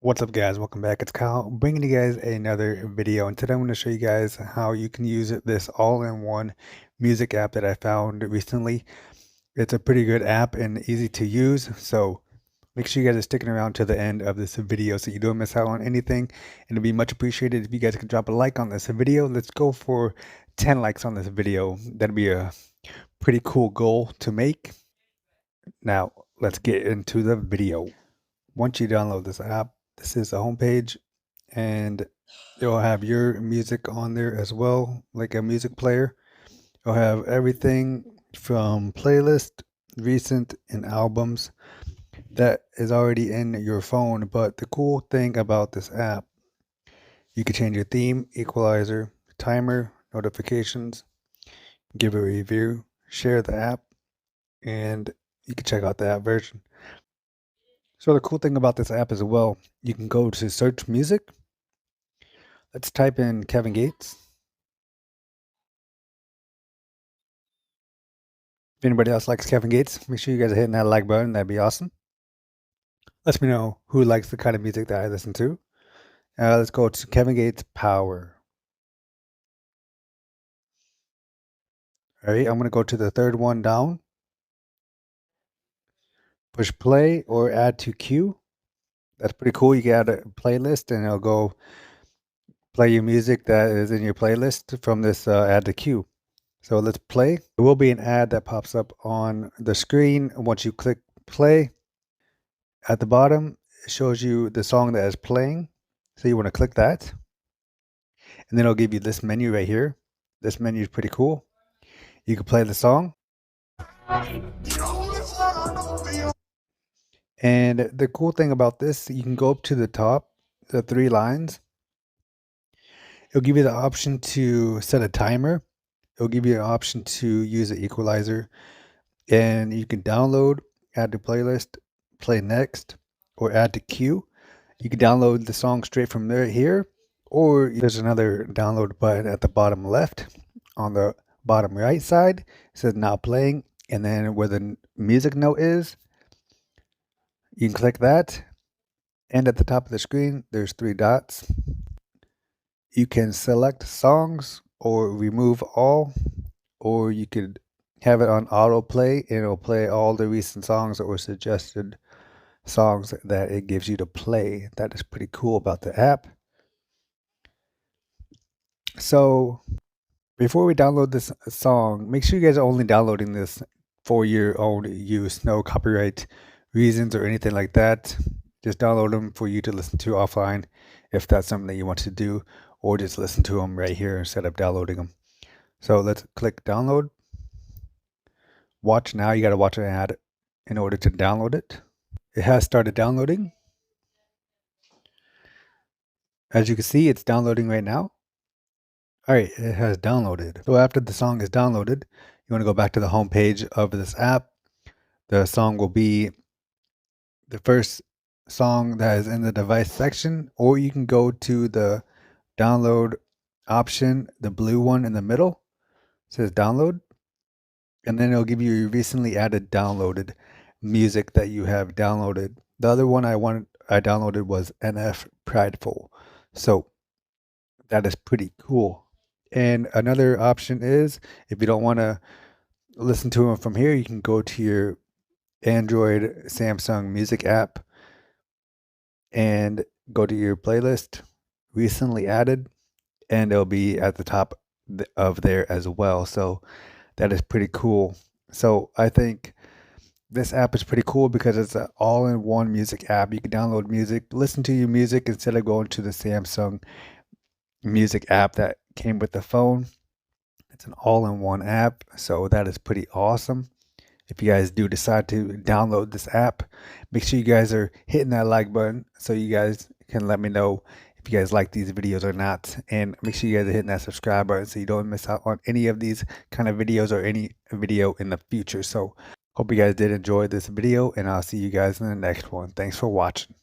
What's up, guys? Welcome back. It's Kyle bringing you guys another video, and today I'm going to show you guys how you can use this all-in-one music app that I found recently. It's a pretty good app and easy to use, so make sure you guys are sticking around to the end of this video so you don't miss out on anything. And it'd be much appreciated if you guys could drop a like on this video. Let's go for 10 likes on this video. That'd be a pretty cool goal to make. Now, let's get into the video. Once you download this app, this is the homepage, and you'll have your music on there as well, like a music player. You'll have everything from playlist, recent, and albums that is already in your phone. But the cool thing about this app, you can change your theme, equalizer, timer, notifications, give a review, share the app, and you can check out the app version. So the cool thing about this app as well, you can go to search music. Let's type in Kevin Gates. If anybody else likes Kevin Gates, make sure you guys are hitting that like button. That'd be awesome. Let me know who likes the kind of music that I listen to. Let's go to Kevin Gates Power. All right, I'm going to go to the third one down. Push play or add to queue. That's pretty cool. You can add a playlist and it'll go play your music that is in your playlist from this add to queue. So let's play. There will be an ad that pops up on the screen. Once you click play, at the bottom, it shows you the song that is playing. So you want to click that. And then it'll give you this menu right here. This menu is pretty cool. You can play the song. And the cool thing about this, you can go up to the top, the 3 lines. It'll give you the option to set a timer. It'll give you an option to use an equalizer. And you can download, add to playlist, play next, or add to queue. You can download the song straight from there here, or there's another download button at the bottom left. On the bottom right side, it says now playing, and then where the music note is, you can click that. And at the top of the screen, there's 3 dots. You can select songs or remove all, or you could have it on autoplay and it'll play all the recent songs or suggested songs that it gives you to play. That is pretty cool about the app. So before we download this song, make sure you guys are only downloading this for your own use. No copyright reasons or anything like that. Just download them for you to listen to offline if that's something that you want to do, or just listen to them right here instead of downloading them. So let's click download. Watch now. You got to watch an ad in order to download it. It has started downloading. As you can see, it's downloading right now. All right, it has downloaded. So after the song is downloaded, you want to go back to the home page of this app. The song will be the first song that is in the device section, or you can go to the download option, the blue one in the middle. It says download, and then it'll give you your recently added downloaded music that you have downloaded. The other one I downloaded was NF Prideful. So that is pretty cool. And another option is, if you don't want to listen to them from here, you can go to your Android Samsung music app and go to your playlist, recently added, and it'll be at the top of there as well. So that is pretty cool. So I think this app is pretty cool because it's an all-in-one music app. You can download music, listen to your music instead of going to the Samsung music app that came with the phone. It's an all-in-one app, so that is pretty awesome. If you guys do decide to download this app, make sure you guys are hitting that like button so you guys can let me know if you guys like these videos or not. And make sure you guys are hitting that subscribe button so you don't miss out on any of these kind of videos or any video in the future. So hope you guys did enjoy this video, and I'll see you guys in the next one. Thanks for watching.